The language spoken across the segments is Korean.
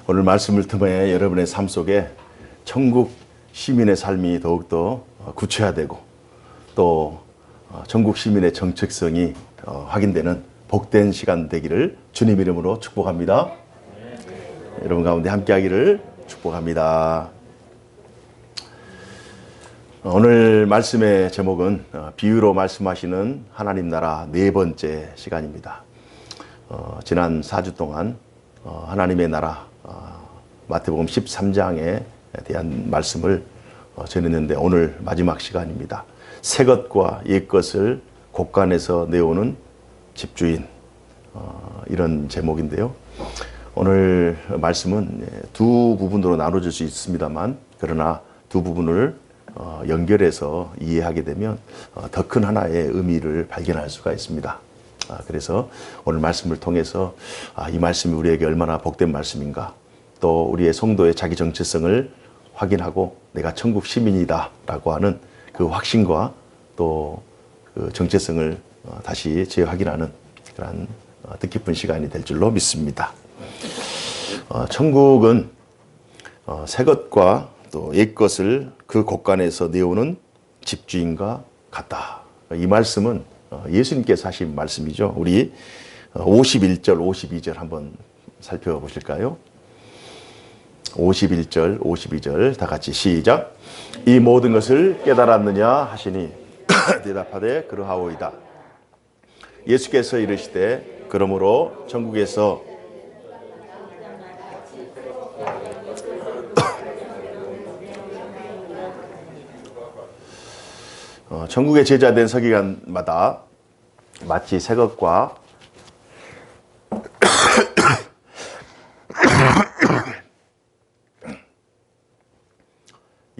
오늘 말씀을 통해 여러분의 삶 속에 천국 시민의 삶이 더욱더 구체화되고 또 천국 시민의 정체성이 확인되는 복된 시간 되기를 주님 이름으로 축복합니다. 여러분 가운데 함께하기를 축복합니다. 오늘 말씀의 제목은 비유로 말씀하시는 하나님 나라 네 번째 시간입니다. 지난 4주 동안 하나님의 나라 마태복음 13장에 대한 말씀을 전했는데 오늘 마지막 시간입니다. 새 것과 옛 것을 곳간에서 내오는 집주인, 이런 제목인데요. 오늘 말씀은 두 부분으로 나눠질 수 있습니다만 그러나 두 부분을 연결해서 이해하게 되면 더 큰 하나의 의미를 발견할 수가 있습니다. 그래서 오늘 말씀을 통해서 이 말씀이 우리에게 얼마나 복된 말씀인가, 또 우리의 성도의 자기 정체성을 확인하고 내가 천국 시민이다 라고 하는 그 확신과 또 그 정체성을 다시 재확인하는 그런 뜻깊은 시간이 될 줄로 믿습니다. 천국은 새 것과 또 옛 것을 그 곳간에서 내오는 집주인과 같다. 이 말씀은 예수님께서 하신 말씀이죠. 우리 51절, 52절 한번 살펴보실까요? 51절, 52절 다 같이 시작. 이 모든 것을 깨달았느냐 하시니 대답하되 그러하오이다. 예수께서 이르시되 그러므로 천국에서 천국의 제자된 서기관마다 마치 새 것과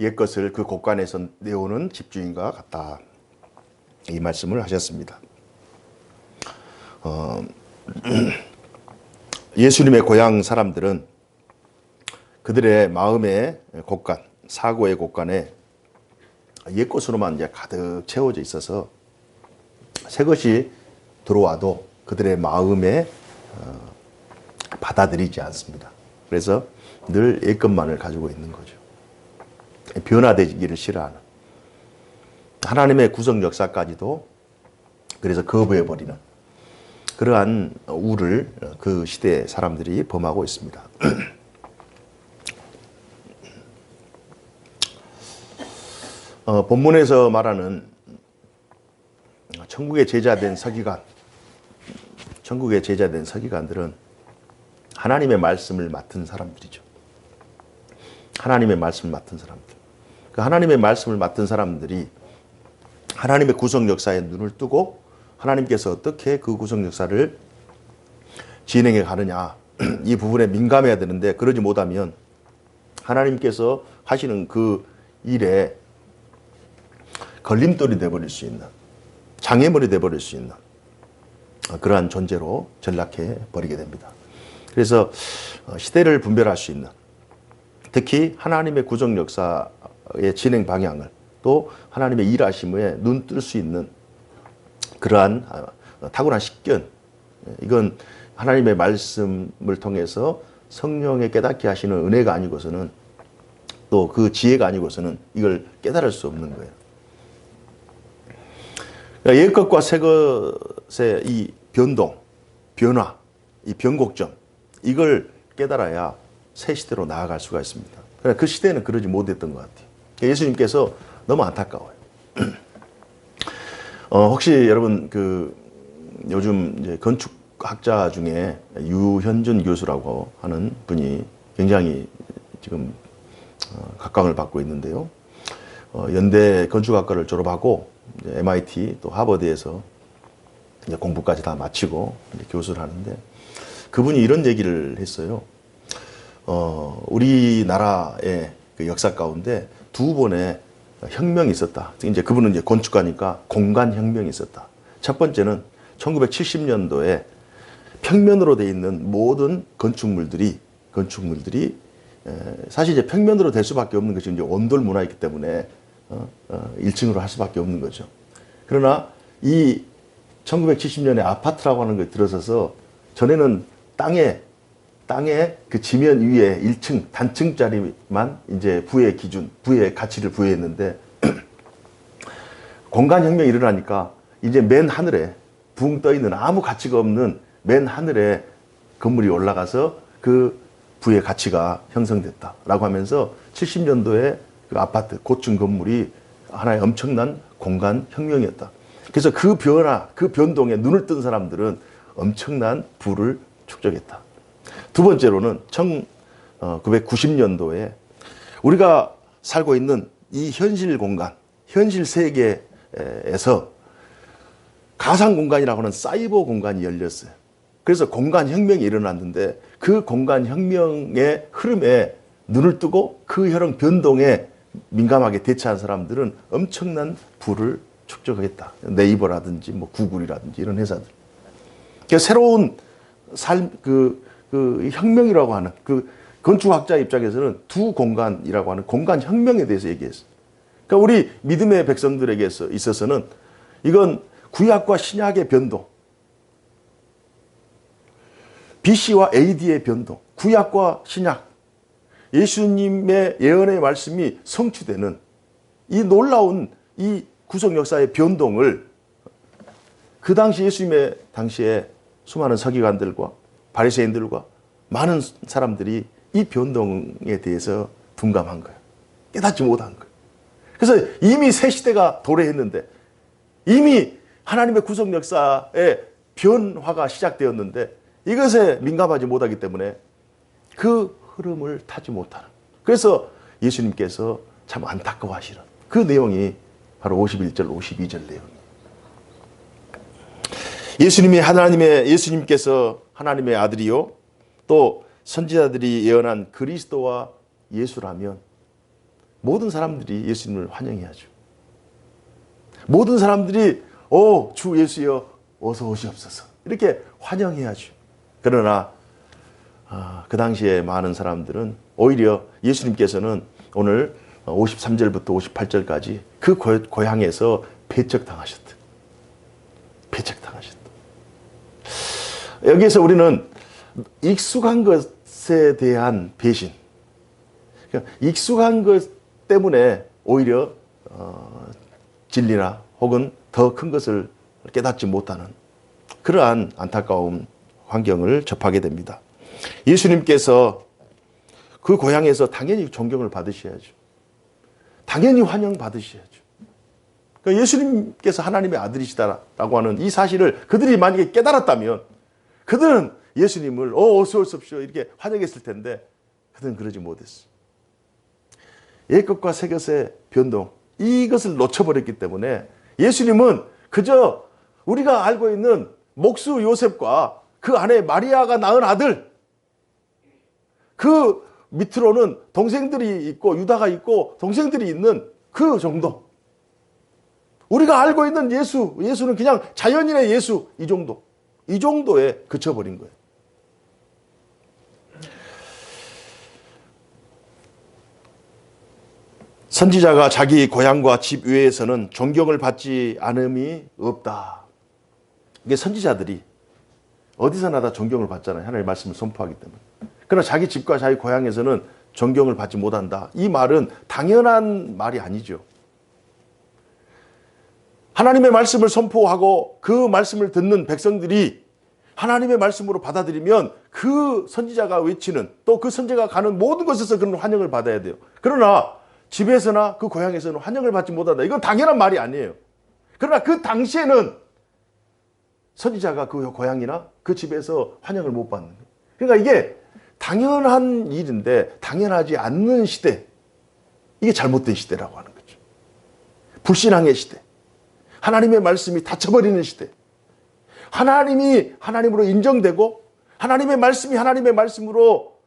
옛 것을 그 곳간에서 내오는 집주인과 같다. 이 말씀을 하셨습니다. 예수님의 고향 사람들은 그들의 마음의 곳간, 사고의 곳간에 옛 것으로만 이제 가득 채워져 있어서 새 것이 들어와도 그들의 마음에 받아들이지 않습니다. 그래서 늘 옛 것만을 가지고 있는 거죠. 변화되기를 싫어하는, 하나님의 구속 역사까지도 그래서 거부해버리는 그러한 우를 그 시대의 사람들이 범하고 있습니다. 본문에서 말하는 천국의 제자된 서기관, 천국의 제자된 서기관들은 하나님의 말씀을 맡은 사람들이죠. 하나님의 말씀을 맡은 사람들. 그 하나님의 말씀을 맡은 사람들이 하나님의 구속 역사에 눈을 뜨고 하나님께서 어떻게 그 구속 역사를 진행해 가느냐, 이 부분에 민감해야 되는데 그러지 못하면 하나님께서 하시는 그 일에 걸림돌이 되어버릴 수 있는, 장애물이 되어버릴 수 있는 그러한 존재로 전락해 버리게 됩니다. 그래서 시대를 분별할 수 있는, 특히 하나님의 구속 역사의 진행 방향을 또 하나님의 일하심에 눈 뜰 수 있는 그러한 탁월한 식견, 이건 하나님의 말씀을 통해서 성령의 깨닫게 하시는 은혜가 아니고서는 또 그 지혜가 아니고서는 이걸 깨달을 수 없는 거예요. 그러니까 옛 것과 새 것의 이 변동, 변화, 이 변곡점, 이걸 깨달아야 새 시대로 나아갈 수가 있습니다. 그러나 그 시대는 그러지 못했던 것 같아요. 예수님께서 너무 안타까워요. 혹시 여러분 요즘 이제 건축학자 중에 유현준 교수라고 하는 분이 굉장히 지금 각광을 받고 있는데요. 연대 건축학과를 졸업하고 이제 MIT 또 하버드에서 이제 공부까지 다 마치고 이제 교수를 하는데 그분이 이런 얘기를 했어요. 우리나라의 그 역사 가운데 두 번의 혁명이 있었다. 이제 그분은 이제 건축가니까 공간 혁명이 있었다. 첫 번째는 1970년도에 평면으로 되어 있는 모든 건축물들이 사실 이제 평면으로 될 수밖에 없는 것이 이제 온돌 문화이기 때문에 1층으로 할 수밖에 없는 거죠. 그러나 이 1970년에 아파트라고 하는 것이 들어서서 전에는 땅에 땅의 그 지면 위에 1층 단층짜리만 이제 부의 기준, 부의 가치를 부여했는데 공간혁명이 일어나니까 이제 맨 하늘에 붕 떠 있는 아무 가치가 없는 맨 하늘에 건물이 올라가서 그 부의 가치가 형성됐다라고 하면서 70년도에 그 아파트 고층 건물이 하나의 엄청난 공간혁명이었다. 그래서 그 변화, 그 변동에 눈을 뜬 사람들은 엄청난 부를 축적했다. 두 번째로는 1990년도에 우리가 살고 있는 이 현실 공간, 현실 세계에서 가상 공간이라고 하는 사이버 공간이 열렸어요. 그래서 공간 혁명이 일어났는데 그 공간 혁명의 흐름에 눈을 뜨고 그 혈흔 변동에 민감하게 대처한 사람들은 엄청난 부를 축적하겠다. 네이버라든지 뭐 구글이라든지 이런 회사들. 그러니까 새로운 그 혁명이라고 하는 그 건축학자 입장에서는 두 공간이라고 하는 공간 혁명에 대해서 얘기했어요. 그러니까 우리 믿음의 백성들에게 있어서는 이건 구약과 신약의 변동, BC와 AD의 변동, 구약과 신약, 예수님의 예언의 말씀이 성취되는 이 놀라운 이 구속 역사의 변동을 그 당시 예수님의 당시에 수많은 서기관들과 바리새인들과 많은 사람들이 이 변동에 대해서 둔감한 거예요. 깨닫지 못한 거예요. 그래서 이미 새 시대가 도래했는데 이미 하나님의 구속 역사의 변화가 시작되었는데 이것에 민감하지 못하기 때문에 그 흐름을 타지 못하는. 그래서 예수님께서 참 안타까워하시는 그 내용이 바로 51절, 52절 내용이에요. 예수님께서 하나님의 아들이요 또 선지자들이 예언한 그리스도와 예수라면 모든 사람들이 예수님을 환영해야죠. 모든 사람들이 주 예수여 어서 오시옵소서 이렇게 환영해야죠. 그러나 그 당시에 많은 사람들은 오히려 예수님께서는 오늘 53절부터 58절까지 그 고향에서 배척당하셨다. 배척당하셨다. 여기에서 우리는 익숙한 것에 대한 배신, 그러니까 익숙한 것 때문에 오히려 진리나 혹은 더 큰 것을 깨닫지 못하는 그러한 안타까운 환경을 접하게 됩니다. 예수님께서 그 고향에서 당연히 존경을 받으셔야죠. 당연히 환영받으셔야죠. 그러니까 예수님께서 하나님의 아들이시다라고 하는 이 사실을 그들이 만약에 깨달았다면 그들은 예수님을 어서 오십시오 이렇게 환영했을 텐데 그들은 그러지 못했어요. 옛것과 새것의 변동 이것을 놓쳐버렸기 때문에 예수님은 그저 우리가 알고 있는 목수 요셉과 그 아내 마리아가 낳은 아들, 그 밑으로는 동생들이 있고 유다가 있고 동생들이 있는 그 정도. 우리가 알고 있는 예수는 그냥 자연인의 예수 이 정도에 그쳐버린 거예요. 선지자가 자기 고향과 집 외에서는 존경을 받지 않음이 없다. 이게 선지자들이 어디서나 다 존경을 받잖아요. 하나님의 말씀을 선포하기 때문에. 그러나 자기 집과 자기 고향에서는 존경을 받지 못한다. 이 말은 당연한 말이 아니죠. 하나님의 말씀을 선포하고 그 말씀을 듣는 백성들이 하나님의 말씀으로 받아들이면 그 선지자가 외치는 또 그 선지자가 가는 모든 것에서 그런 환영을 받아야 돼요. 그러나 집에서나 그 고향에서는 환영을 받지 못한다. 이건 당연한 말이 아니에요. 그러나 그 당시에는 선지자가 그 고향이나 그 집에서 환영을 못 받는 거예요. 그러니까 이게 당연한 일인데 당연하지 않는 시대. 이게 잘못된 시대라고 하는 거죠. 불신앙의 시대. 하나님의 말씀이 닫혀버리는 시대. 하나님이 하나님으로 인정되고 하나님의 말씀이 하나님의 말씀으로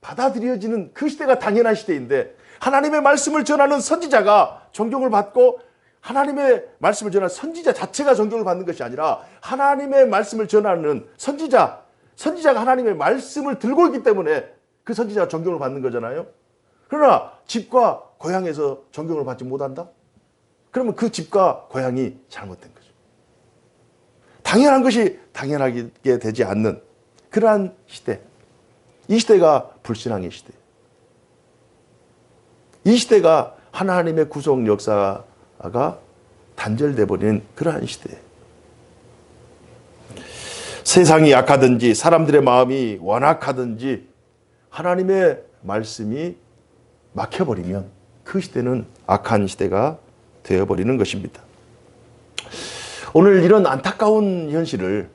받아들여지는 그 시대가 당연한 시대인데 하나님의 말씀을 전하는 선지자가 존경을 받고 하나님의 말씀을 전하는 선지자 자체가 존경을 받는 것이 아니라 하나님의 말씀을 전하는 선지자가 하나님의 말씀을 들고 있기 때문에 그 선지자가 존경을 받는 거잖아요. 그러나 집과 고향에서 존경을 받지 못한다? 그러면 그 집과 고향이 잘못된 거죠. 당연한 것이 당연하게 되지 않는 그러한 시대. 이 시대가 불신앙의 시대. 이 시대가 하나님의 구속 역사가 단절돼 버리는 그러한 시대. 세상이 약하든지 사람들의 마음이 완악하든지 하나님의 말씀이 막혀버리면 그 시대는 악한 시대가 되어버리는 것입니다. 오늘 이런 안타까운 현실을,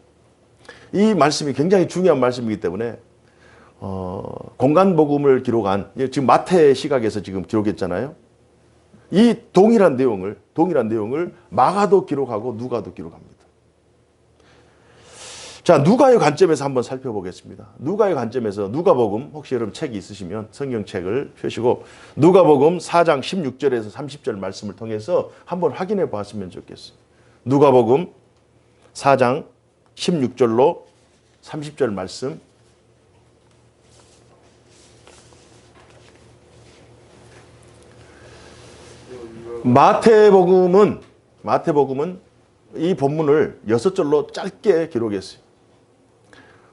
이 말씀이 굉장히 중요한 말씀이기 때문에 공간복음을 기록한, 지금 마태 시각에서 지금 기록했잖아요. 이 동일한 내용을 마가도 기록하고 누가도 기록합니다. 자, 누가의 관점에서 한번 살펴보겠습니다. 누가의 관점에서 누가복음, 혹시 여러분 책이 있으시면 성경책을 펴시고 누가복음 4장 16절에서 30절 말씀을 통해서 한번 확인해 보았으면 좋겠어요. 누가복음 4장 16절로 30절 말씀. 마태복음은 이 본문을 6절로 짧게 기록했어요.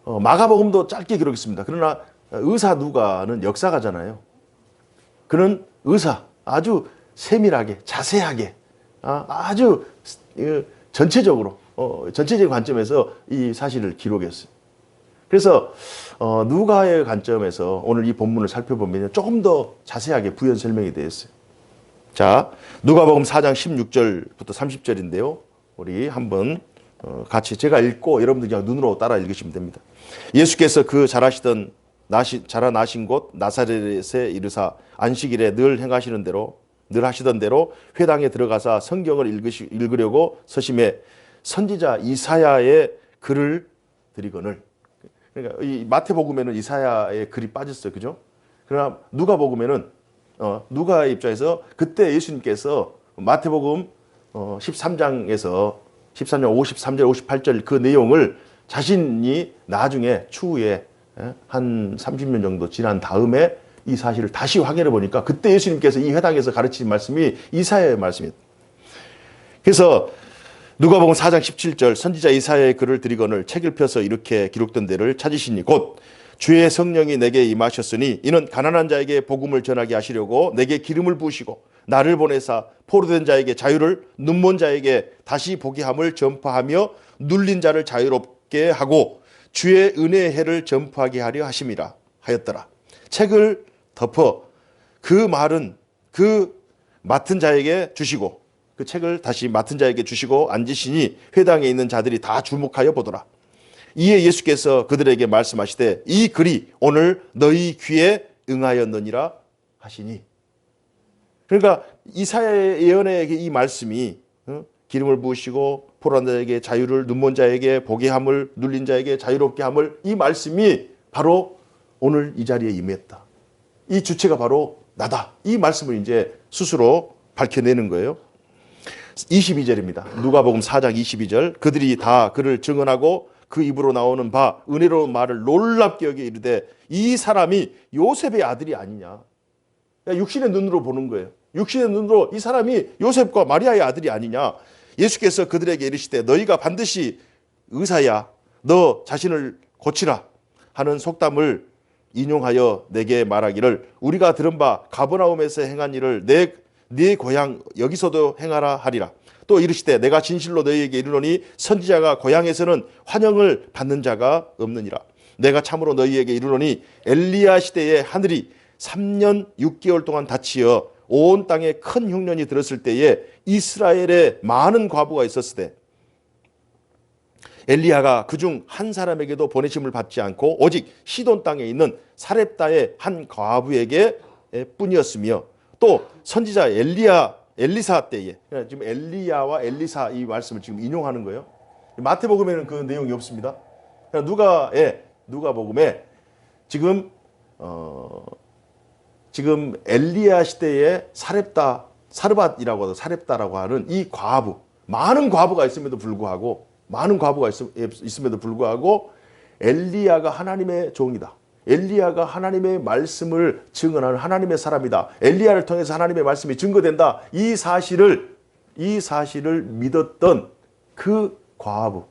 마가복음도 짧게 기록했습니다. 그러나 의사 누가는 역사가잖아요. 그는 의사, 아주 세밀하게, 자세하게, 아주 전체적으로, 전체적인 관점에서 이 사실을 기록했어요. 그래서 누가의 관점에서 오늘 이 본문을 살펴보면 조금 더 자세하게 부연 설명이 되어 있어요. 자, 누가복음 4장 16절부터 30절인데요. 우리 한번 같이 제가 읽고 여러분들 그냥 눈으로 따라 읽으시면 됩니다. 예수께서 그 자라 나신 곳 나사렛에 이르사 안식일에 늘 하시던 대로 회당에 들어가사 성경을 읽으려고 서심해 선지자 이사야의 글을 드리거늘. 그러니까 이 마태복음에는 이사야의 글이 빠졌어요. 그죠? 그러나 누가복음에는 누가의 입장에서 그때 예수님께서 마태복음 13장에서 53절, 58절 그 내용을 자신이 나중에 추후에 한 30년 정도 지난 다음에 이 사실을 다시 확인해 보니까 그때 예수님께서 이 회당에서 가르친 말씀이 이사야의 말씀이에요. 그래서 누가복음 4장 17절 선지자 이사야의 글을 드리거늘 책을 펴서 이렇게 기록된 데를 찾으시니 곧 주의 성령이 내게 임하셨으니 이는 가난한 자에게 복음을 전하게 하시려고 내게 기름을 부으시고 나를 보내사 포로된 자에게 자유를, 눈먼 자에게 다시 보게 함을 전파하며 눌린 자를 자유롭게 하고 주의 은혜의 해를 전파하게 하려 하심이라 하였더라. 책을 덮어 그 말은 그 맡은 자에게 주시고 그 책을 다시 맡은 자에게 주시고 앉으시니 회당에 있는 자들이 다 주목하여 보더라. 이에 예수께서 그들에게 말씀하시되 이 글이 오늘 너희 귀에 응하였느니라 하시니. 그러니까 이사야의 예언의 이 말씀이 기름을 부으시고 포로한 자에게 자유를, 눈먼 자에게 보게 함을, 눌린 자에게 자유롭게 함을, 이 말씀이 바로 오늘 이 자리에 임했다. 이 주체가 바로 나다. 이 말씀을 이제 스스로 밝혀내는 거예요. 22절입니다. 누가복음 4장 22절. 그들이 다 그를 증언하고 그 입으로 나오는 바 은혜로운 말을 놀랍게 여겨 이르되 이 사람이 요셉의 아들이 아니냐. 육신의 눈으로 보는 거예요. 육신의 눈으로 이 사람이 요셉과 마리아의 아들이 아니냐. 예수께서 그들에게 이르시되 너희가 반드시 의사야 너 자신을 고치라 하는 속담을 인용하여 내게 말하기를 우리가 들은 바 가버나움에서 행한 일을 네 고향 여기서도 행하라 하리라. 또 이르시되 내가 진실로 너희에게 이르노니 선지자가 고향에서는 환영을 받는 자가 없느니라. 내가 참으로 너희에게 이르노니 엘리야 시대에 하늘이 3년 6개월 동안 닫히어 온 땅에 큰 흉년이 들었을 때에 이스라엘에 많은 과부가 있었을 때 엘리야가 그중 한 사람에게도 보내심을 받지 않고 오직 시돈 땅에 있는 사렙다의 한 과부에게 뿐이었으며 또 선지자 엘리사 때에 지금 엘리야와 엘리사 이 말씀을 지금 인용하는 거예요. 마태복음에는 그 내용이 없습니다. 누가복음에 지금 엘리야 시대에 사르밧이라고 하는 사렙다라고 하는 이 과부, 많은 과부가 있음에도 불구하고 엘리야가 하나님의 종이다. 엘리야가 하나님의 말씀을 증언하는 하나님의 사람이다. 엘리야를 통해서 하나님의 말씀이 증거된다. 이 사실을 믿었던 그 과부,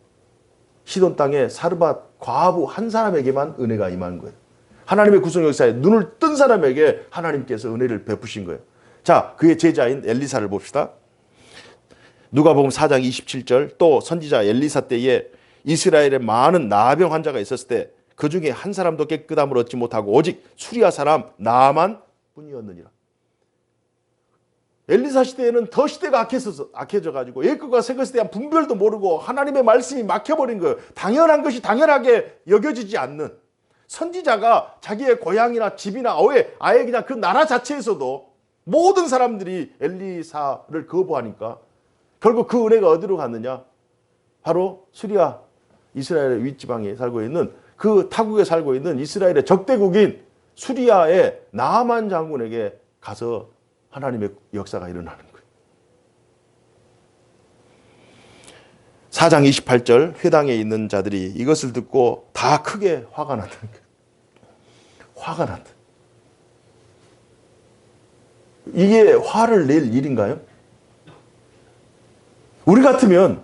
시돈 땅의 사르밧 과부 한 사람에게만 은혜가 임한 거예요. 하나님의 구속 역사에 눈을 뜬 사람에게 하나님께서 은혜를 베푸신 거예요. 자, 그의 제자인 엘리사를 봅시다. 누가복음 4장 27절, 또 선지자 엘리사 때에 이스라엘에 많은 나병 환자가 있었을 때 그 중에 한 사람도 깨끗함을 얻지 못하고 오직 수리아 사람 나만 뿐이었느니라. 엘리사 시대에는 더 시대가 악해져가지고 옛것과 새것에 대한 분별도 모르고 하나님의 말씀이 막혀버린 거예요. 당연한 것이 당연하게 여겨지지 않는, 선지자가 자기의 고향이나 집이나 아예 그냥 그 나라 자체에서도 모든 사람들이 엘리사를 거부하니까 결국 그 은혜가 어디로 갔느냐? 바로 수리아, 이스라엘의 윗지방에 살고 있는, 그 타국에 살고 있는 이스라엘의 적대국인 수리아의 나만 장군에게 가서 하나님의 역사가 일어나는 거예요. 4장 28절, 회당에 있는 자들이 이것을 듣고 다 크게 화가 났다는 거예요. 화가 났다. 이게 화를 낼 일인가요? 우리 같으면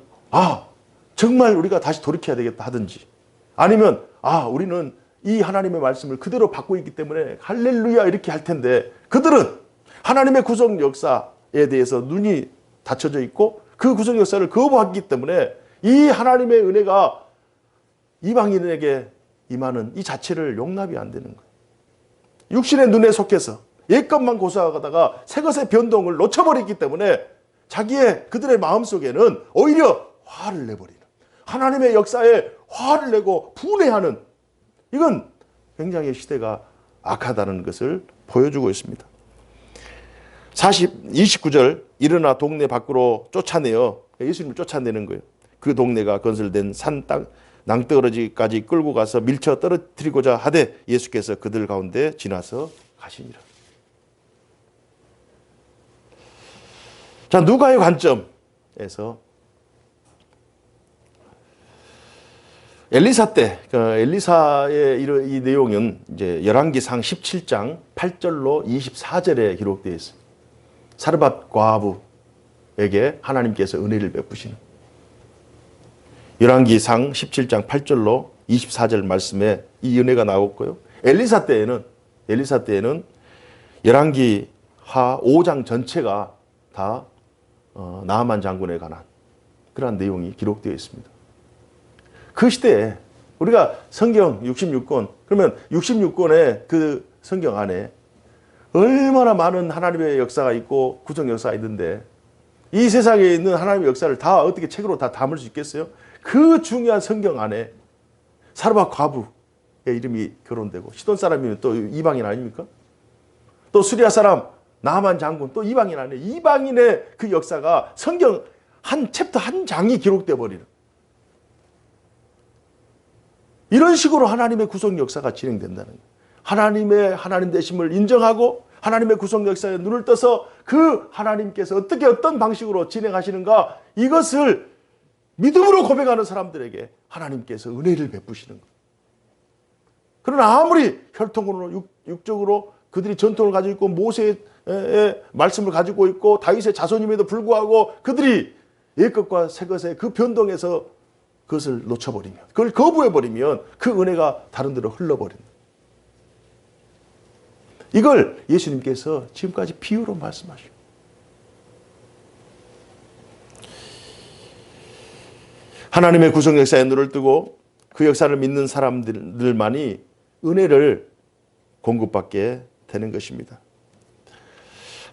정말 우리가 다시 돌이켜야 되겠다 하든지, 아니면 우리는 이 하나님의 말씀을 그대로 받고 있기 때문에 할렐루야 이렇게 할 텐데, 그들은 하나님의 구속 역사에 대해서 눈이 닫혀져 있고 그 구속 역사를 거부하기 때문에 이 하나님의 은혜가 이방인에게 임하는 이 자체를 용납이 안 되는 거예요. 육신의 눈에 속해서 옛것만 고사하다가 새것의 변동을 놓쳐버렸기 때문에 그들의 마음속에는 오히려 화를 내버리는, 하나님의 역사에 화를 내고 분해하는, 이건 굉장히 시대가 악하다는 것을 보여주고 있습니다. 29절, 일어나 동네 밖으로 쫓아내어, 예수님을 쫓아내는 거예요. 그 동네가 건설된 산 땅 낭떠러지까지 끌고 가서 밀쳐 떨어뜨리고자 하되 예수께서 그들 가운데 지나서 가시니라. 자, 누가의 관점에서 엘리사 때, 엘리사의 이 내용은 이제 열왕기상 17장 8절로 24절에 기록되어 있습니다. 사르밧 과부에게 하나님께서 은혜를 베푸시는, 열왕기상 17장 8절로 24절 말씀에 이 은혜가 나왔고요. 엘리사 때에는 열왕기하 5장 전체가 다 나아만 장군에 관한 그러한 내용이 기록되어 있습니다. 그 시대에 우리가 성경 66권, 그러면 66권의 그 성경 안에 얼마나 많은 하나님의 역사가 있고 구속 역사가 있는데, 이 세상에 있는 하나님의 역사를 다 어떻게 책으로 다 담을 수 있겠어요? 그 중요한 성경 안에 사르밧 과부의 이름이 거론되고, 시돈 사람이면 또 이방인 아닙니까? 또 수리아 사람 나아만 장군 또 이방인 아니에요. 이방인의 그 역사가 성경 한 챕터 한 장이 기록되어 버리는, 이런 식으로 하나님의 구속 역사가 진행된다는 거예요. 하나님의 하나님 되심을 인정하고 하나님의 구속 역사에 눈을 떠서 그 하나님께서 어떤 방식으로 진행하시는가, 이것을 믿음으로 고백하는 사람들에게 하나님께서 은혜를 베푸시는 거예요. 그러나 아무리 혈통으로 육적으로 그들이 전통을 가지고 있고 모세의 말씀을 가지고 있고 다윗의 자손임에도 불구하고 그들이 옛것과 새것의 그 변동에서 그것을 놓쳐버리면, 그걸 거부해버리면 그 은혜가 다른 데로 흘러버린다. 이걸 예수님께서 지금까지 비유로 말씀하시고, 하나님의 구속 역사에 눈을 뜨고 그 역사를 믿는 사람들만이 은혜를 공급받게 되는 것입니다.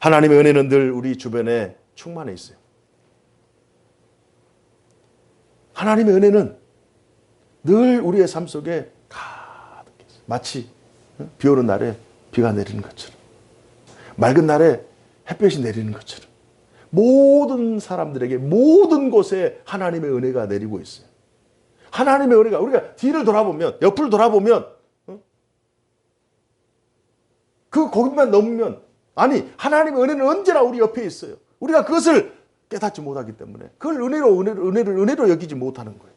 하나님의 은혜는 늘 우리 주변에 충만해 있어요. 하나님의 은혜는 늘 우리의 삶 속에 가득했어요. 마치 비 오는 날에 비가 내리는 것처럼, 맑은 날에 햇볕이 내리는 것처럼 모든 사람들에게 모든 곳에 하나님의 은혜가 내리고 있어요. 하나님의 은혜가, 우리가 뒤를 돌아보면, 옆을 돌아보면, 그 거기만 넘으면, 하나님의 은혜는 언제나 우리 옆에 있어요. 우리가 그것을 깨닫지 못하기 때문에 그걸 은혜로 여기지 못하는 거예요.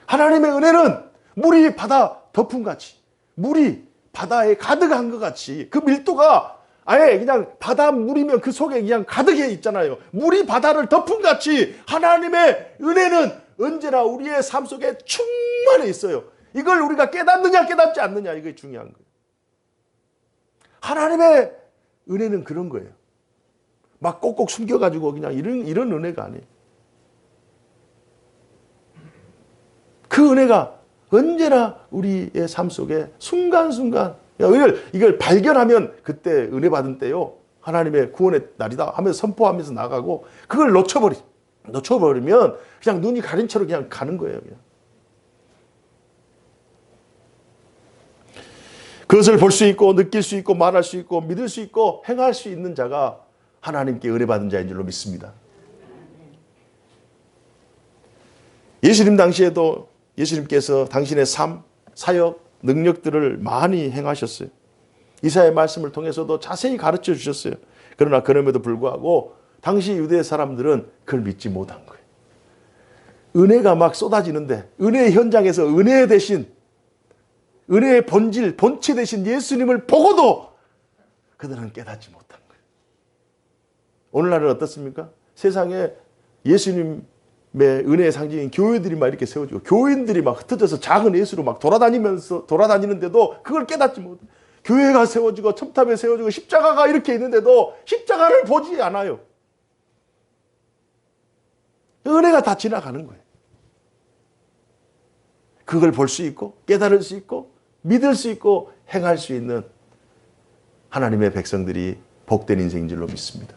하나님의 은혜는 물이 바다 덮음같이, 물이 바다에 가득한 것 같이, 그 밀도가 아예 그냥 바닷물이면 그 속에 그냥 가득해 있잖아요. 물이 바다를 덮음같이 하나님의 은혜는 언제나 우리의 삶 속에 충만해 있어요. 이걸 우리가 깨닫느냐 깨닫지 않느냐, 이게 중요한 거예요. 하나님의 은혜는 그런 거예요. 막 꼭꼭 숨겨가지고 그냥 이런 은혜가 아니에요. 그 은혜가 언제나 우리의 삶 속에 순간순간 이걸 발견하면 그때 은혜 받은 때요. 하나님의 구원의 날이다 하면서 선포하면서 나가고 그걸 놓쳐버리면 그냥 눈이 가린 채로 그냥 가는 거예요. 그냥. 그것을 볼 수 있고 느낄 수 있고 말할 수 있고 믿을 수 있고 행할 수 있는 자가 하나님께 은혜 받은 자인 줄로 믿습니다. 예수님 당시에도 예수님께서 당신의 삶, 사역, 능력들을 많이 행하셨어요. 이사야의 말씀을 통해서도 자세히 가르쳐 주셨어요. 그러나 그럼에도 불구하고 당시 유대 사람들은 그걸 믿지 못한 거예요. 은혜가 막 쏟아지는데 은혜의 현장에서 은혜 대신 은혜의 본질, 본체 대신 예수님을 보고도 그들은 깨닫지 못한 거예요. 오늘날은 어떻습니까? 세상에 예수님의 은혜의 상징인 교회들이 막 이렇게 세워지고 교인들이 막 흩어져서 작은 예수로 막 돌아다니는데도 그걸 깨닫지 못해요. 교회가 세워지고 첨탑에 세워지고 십자가가 이렇게 있는데도 십자가를 보지 않아요. 은혜가 다 지나가는 거예요. 그걸 볼 수 있고 깨달을 수 있고 믿을 수 있고 행할 수 있는 하나님의 백성들이 복된 인생인 줄로 믿습니다.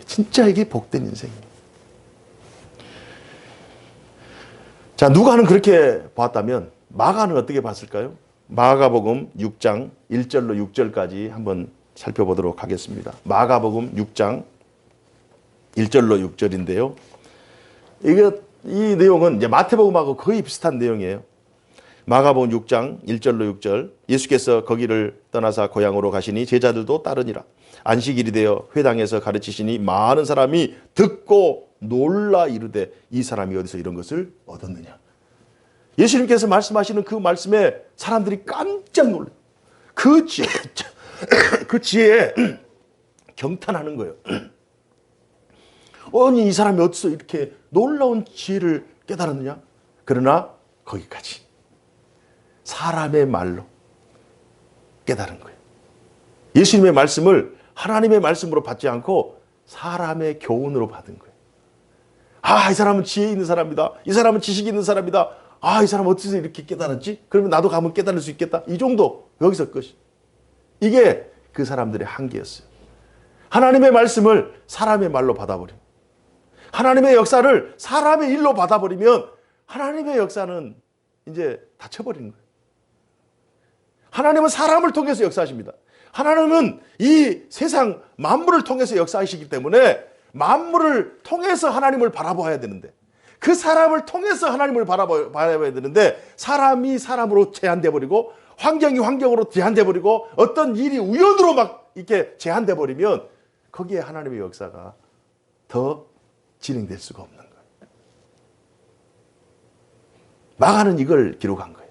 진짜 이게 복된 인생입니다. 자, 누가는 그렇게 봤다면 마가는 어떻게 봤을까요? 마가복음 6장 1절로 6절까지 한번 살펴보도록 하겠습니다. 마가복음 6장 1절로 6절인데요. 이 내용은 이제 마태복음하고 거의 비슷한 내용이에요. 마가복음 6장 1절로 6절. 예수께서 거기를 떠나사 고향으로 가시니 제자들도 따르니라. 안식일이 되어 회당에서 가르치시니 많은 사람이 듣고 놀라 이르되 이 사람이 어디서 이런 것을 얻었느냐. 예수님께서 말씀하시는 그 말씀에 사람들이 깜짝 놀라요. 그 지혜에 경탄하는 거예요. 아니 이 사람이 어디서 이렇게 놀라운 지혜를 깨달았느냐. 그러나 거기까지 사람의 말로 깨달은 거예요. 예수님의 말씀을 하나님의 말씀으로 받지 않고 사람의 교훈으로 받은 거예요. 아, 이 사람은 지혜 있는 사람이다. 이 사람은 지식 있는 사람이다. 아, 이 사람 어디서 이렇게 깨달았지? 그러면 나도 가면 깨달을 수 있겠다. 이 정도 여기서 끝이. 이게 그 사람들의 한계였어요. 하나님의 말씀을 사람의 말로 받아버리면 하나님의 역사를 사람의 일로 받아버리면 하나님의 역사는 이제 닫혀버리는 거예요. 하나님은 사람을 통해서 역사하십니다. 하나님은 이 세상 만물을 통해서 역사하시기 때문에 만물을 통해서 하나님을 바라봐야 되는데 그 사람을 통해서 하나님을 바라봐야 되는데 사람이 사람으로 제한돼 버리고 환경이 환경으로 제한돼 버리고 어떤 일이 우연으로 막 이렇게 제한돼 버리면 거기에 하나님의 역사가 더 진행될 수가 없는 거예요. 마가는 이걸 기록한 거예요.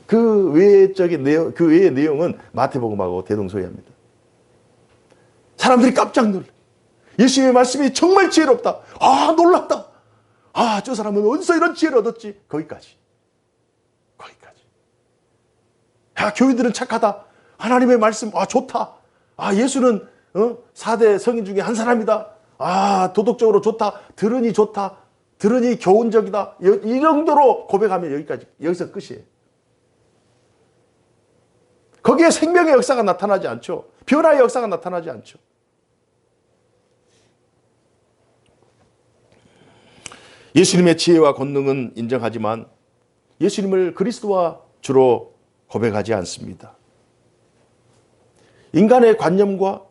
그 외적인 내용, 그 외의 내용은 마태복음하고 대동소이합니다. 사람들이 깜짝 놀라. 예수님의 말씀이 정말 지혜롭다. 아, 놀랍다. 아, 저 사람은 어디서 이런 지혜를 얻었지? 거기까지. 야, 교인들은 착하다. 하나님의 말씀, 아, 좋다. 아, 예수는 4대 성인 중에 한 사람이다. 아, 도덕적으로 좋다. 들으니 좋다. 들으니 교훈적이다. 이 정도로 고백하면 여기서 끝이에요. 거기에 생명의 역사가 나타나지 않죠. 변화의 역사가 나타나지 않죠. 예수님의 지혜와 권능은 인정하지만 예수님을 그리스도와 주로 고백하지 않습니다. 인간의 관념과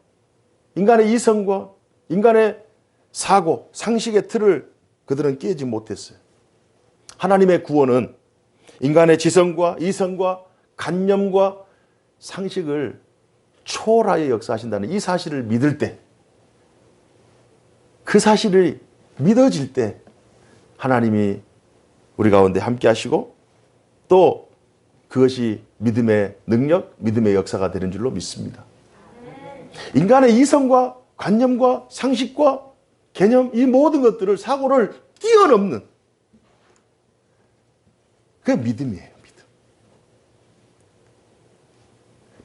인간의 이성과 인간의 사고, 상식의 틀을 그들은 깨지 못했어요. 하나님의 구원은 인간의 지성과 이성과 관념과 상식을 초월하여 역사하신다는 이 사실을 믿을 때, 그 사실이 믿어질 때 하나님이 우리 가운데 함께 하시고 또 그것이 믿음의 능력, 믿음의 역사가 되는 줄로 믿습니다. 인간의 이성과 관념과 상식과 개념, 이 모든 것들을, 사고를 뛰어넘는 그게 믿음이에요.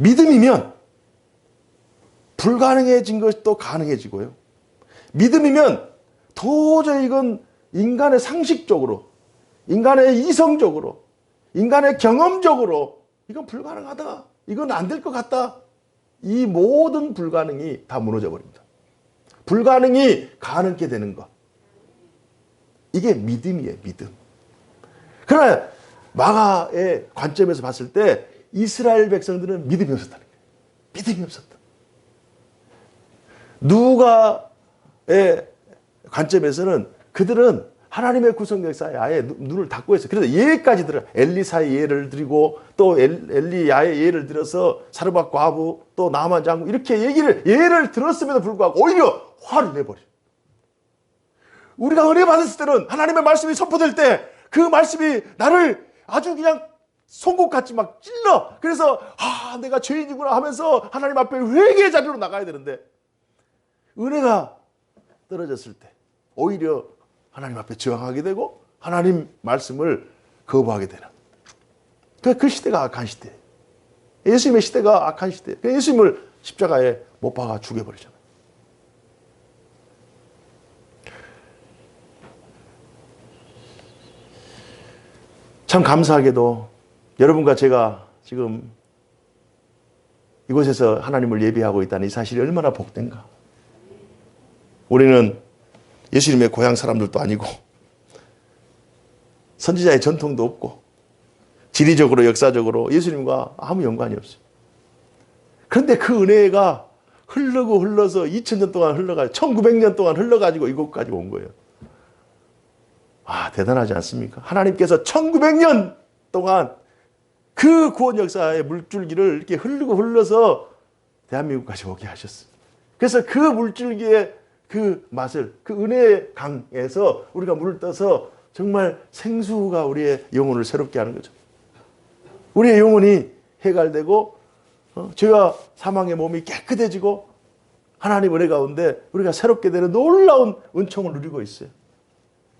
믿음이면 불가능해진 것도 가능해지고요. 믿음이면 도저히 이건 인간의 상식적으로, 인간의 이성적으로, 인간의 경험적으로 이건 불가능하다. 이건 안 될 것 같다. 이 모든 불가능이 다 무너져 버립니다. 불가능이 가능하게 되는 것. 이게 믿음이에요, 믿음. 그러나 마가의 관점에서 봤을 때 이스라엘 백성들은 믿음이 없었다는 거예요. 믿음이 없었다. 누가의 관점에서는 그들은 하나님의 구속 역사에 아예 눈을 닫고 있어요. 그래서 예까지 들어 엘리사의 예를 드리고 또 엘리야의 예를 들어서 사르밧 과부 또 나만 장군 이렇게 예를 들었음에도 불구하고 오히려 화를 내버려요. 우리가 은혜 받았을 때는 하나님의 말씀이 선포될 때 그 말씀이 나를 아주 그냥 송곳같이 막 찔러. 그래서 내가 죄인이구나 하면서 하나님 앞에 회개의 자리로 나가야 되는데 은혜가 떨어졌을 때 오히려 하나님 앞에 저항하게 되고 하나님 말씀을 거부하게 되는 그 시대가 악한 시대. 예수님의 시대가 악한 시대. 예수님을 십자가에 못 박아 죽여버리잖아요. 참 감사하게도 여러분과 제가 지금 이곳에서 하나님을 예배하고 있다는 이 사실이 얼마나 복된가. 우리는 예수님의 고향 사람들도 아니고 선지자의 전통도 없고 지리적으로 역사적으로 예수님과 아무 연관이 없어요. 그런데 그 은혜가 흘러서 2000년 동안 흘러가지고 1900년 동안 흘러가지고 이곳까지 온 거예요. 대단하지 않습니까? 하나님께서 1900년 동안 그 구원 역사의 물줄기를 이렇게 흘러서 대한민국까지 오게 하셨어요. 그래서 그 물줄기의 그 맛을, 그 은혜의 강에서 우리가 물을 떠서 정말 생수가 우리의 영혼을 새롭게 하는 거죠. 우리의 영혼이 해갈되고 죄와 사망의 몸이 깨끗해지고 하나님 은혜 가운데 우리가 새롭게 되는 놀라운 은총을 누리고 있어요.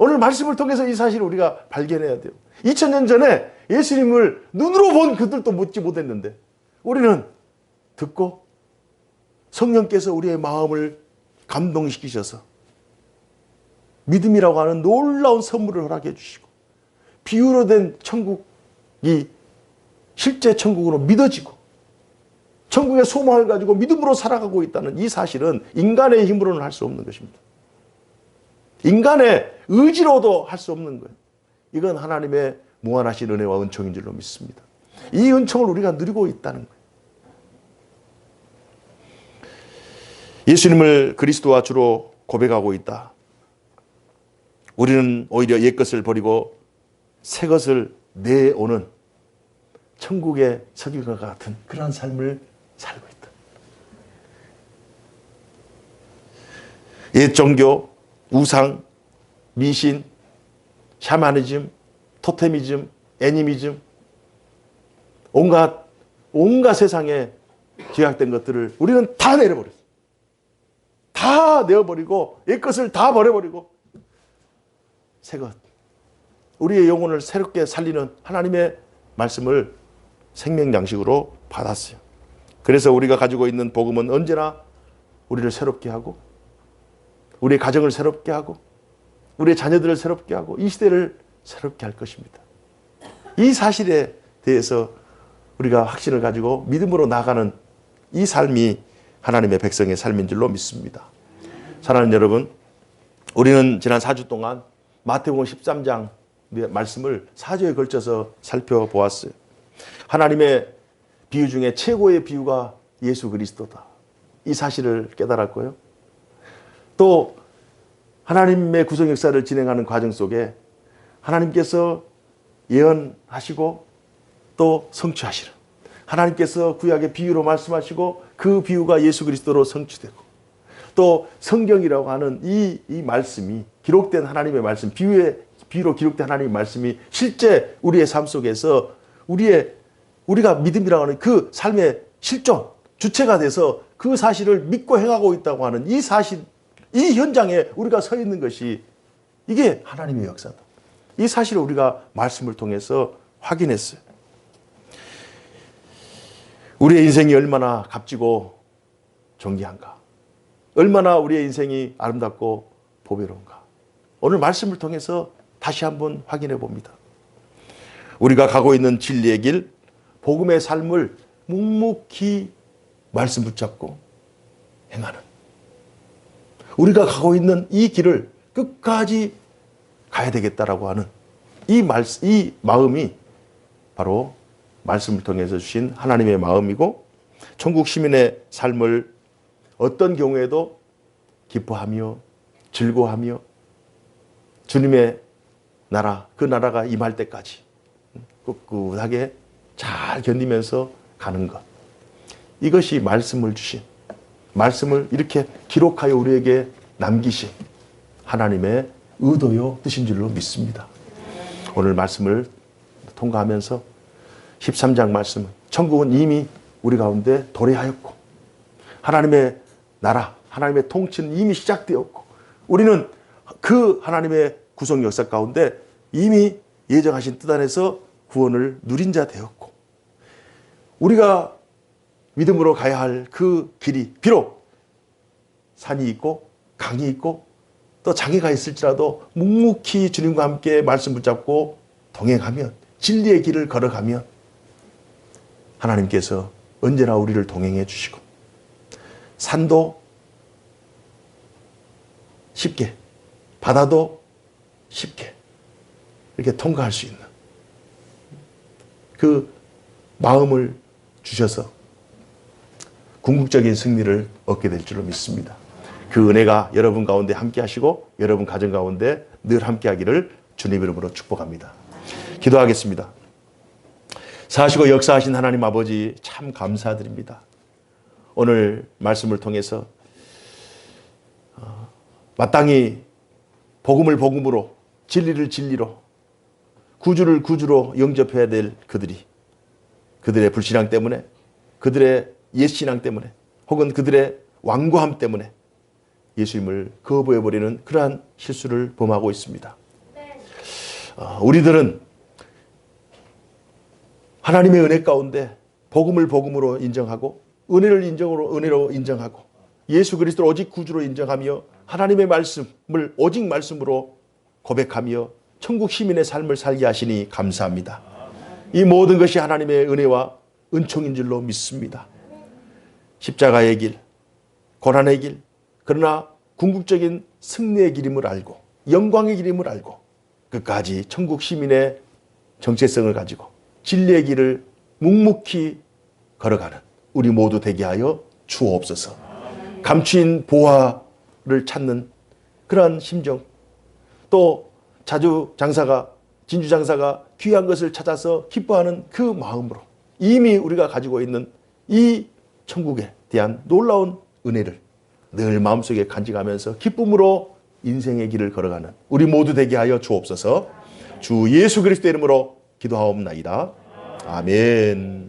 오늘 말씀을 통해서 이 사실을 우리가 발견해야 돼요. 2000년 전에 예수님을 눈으로 본 그들도 묻지 못했는데 우리는 듣고 성령께서 우리의 마음을 감동시키셔서 믿음이라고 하는 놀라운 선물을 허락해 주시고 비유로 된 천국이 실제 천국으로 믿어지고 천국의 소망을 가지고 믿음으로 살아가고 있다는 이 사실은 인간의 힘으로는 할 수 없는 것입니다. 인간의 의지로도 할 수 없는 거예요. 이건 하나님의 무한하신 은혜와 은총인 줄로 믿습니다. 이 은총을 우리가 누리고 있다는 거예요. 예수님을 그리스도와 주로 고백하고 있다. 우리는 오히려 옛것을 버리고 새것을 내오는 천국의 서기관과 같은 그러한 삶을 살고 있다. 옛 종교, 우상, 미신, 샤머니즘, 토테미즘, 애니미즘 온갖 세상에 죄악된 것들을 우리는 다 내려버렸어요. 다 내어버리고 옛것을 다 버려버리고 새것 우리의 영혼을 새롭게 살리는 하나님의 말씀을 생명 양식으로 받았어요. 그래서 우리가 가지고 있는 복음은 언제나 우리를 새롭게 하고 우리의 가정을 새롭게 하고 우리의 자녀들을 새롭게 하고 이 시대를 새롭게 할 것입니다. 이 사실에 대해서 우리가 확신을 가지고 믿음으로 나아가는 이 삶이 하나님의 백성의 삶인 줄로 믿습니다. 사랑하는 여러분, 우리는 지난 4주 동안 마태복음 13장 말씀을 4주에 걸쳐서 살펴보았어요. 하나님의 비유 중에 최고의 비유가 예수 그리스도다. 이 사실을 깨달았고요. 또 하나님의 구속 역사를 진행하는 과정 속에 하나님께서 예언하시고 또 성취하시는 하나님께서 구약의 비유로 말씀하시고 그 비유가 예수 그리스도로 성취되고 또 성경이라고 하는 이 말씀이 기록된 하나님의 말씀, 비유로 기록된 하나님의 말씀이 실제 우리의 삶 속에서 우리가 믿음이라고 하는 그 삶의 실존, 주체가 돼서 그 사실을 믿고 행하고 있다고 하는 이 사실, 이 현장에 우리가 서 있는 것이 이게 하나님의 역사다. 이 사실을 우리가 말씀을 통해서 확인했어요. 우리의 인생이 얼마나 값지고 존귀한가. 얼마나 우리의 인생이 아름답고 보배로운가. 오늘 말씀을 통해서 다시 한번 확인해 봅니다. 우리가 가고 있는 진리의 길, 복음의 삶을 묵묵히 말씀 붙잡고 행하는, 우리가 가고 있는 이 길을 끝까지 가야 되겠다라고 하는 이 마음이 바로 말씀을 통해서 주신 하나님의 마음이고, 천국 시민의 삶을 어떤 경우에도 기뻐하며 즐거워하며 주님의 나라, 그 나라가 임할 때까지 꿋꿋하게 잘 견디면서 가는 것, 이것이 말씀을 주신, 말씀을 이렇게 기록하여 우리에게 남기신 하나님의 의도요 뜻인 줄로 믿습니다. 오늘 말씀을 통과하면서 13장 말씀은 천국은 이미 우리 가운데 도래하였고, 하나님의 나라, 하나님의 통치는 이미 시작되었고, 우리는 그 하나님의 구속 역사 가운데 이미 예정하신 뜻 안에서 구원을 누린 자 되었고, 우리가 믿음으로 가야 할 그 길이 비록 산이 있고 강이 있고 또 장애가 있을지라도 묵묵히 주님과 함께 말씀 붙잡고 동행하면, 진리의 길을 걸어가면 하나님께서 언제나 우리를 동행해 주시고, 산도 쉽게, 바다도 쉽게 이렇게 통과할 수 있는 그 마음을 주셔서 궁극적인 승리를 얻게 될 줄로 믿습니다. 그 은혜가 여러분 가운데 함께 하시고 여러분 가정 가운데 늘 함께 하기를 주님 이름으로 축복합니다. 기도하겠습니다. 사시고 역사하신 하나님 아버지, 참 감사드립니다. 오늘 말씀을 통해서 마땅히 복음을 복음으로, 진리를 진리로, 구주를 구주로 영접해야 될 그들의 불신앙 때문에, 그들의 옛신앙 때문에, 혹은 그들의 완고함 때문에 예수님을 거부해버리는 그러한 실수를 범하고 있습니다. 우리들은 하나님의 은혜 가운데 복음을 복음으로 인정하고, 은혜를 은혜로 인정하고, 예수 그리스도를 오직 구주로 인정하며 하나님의 말씀을 오직 말씀으로 고백하며 천국 시민의 삶을 살게 하시니 감사합니다. 이 모든 것이 하나님의 은혜와 은총인 줄로 믿습니다. 십자가의 길, 고난의 길, 그러나 궁극적인 승리의 길임을 알고, 영광의 길임을 알고, 끝까지 천국 시민의 정체성을 가지고 진리의 길을 묵묵히 걸어가는 우리 모두 되게 하여 주옵소서. 감추인 보화를 찾는 그러한 심정, 또 진주 장사가 귀한 것을 찾아서 기뻐하는 그 마음으로 이미 우리가 가지고 있는 이 천국에 대한 놀라운 은혜를 늘 마음속에 간직하면서 기쁨으로 인생의 길을 걸어가는 우리 모두 되게 하여 주옵소서. 주 예수 그리스도의 이름으로 기도하옵나이다. 아멘.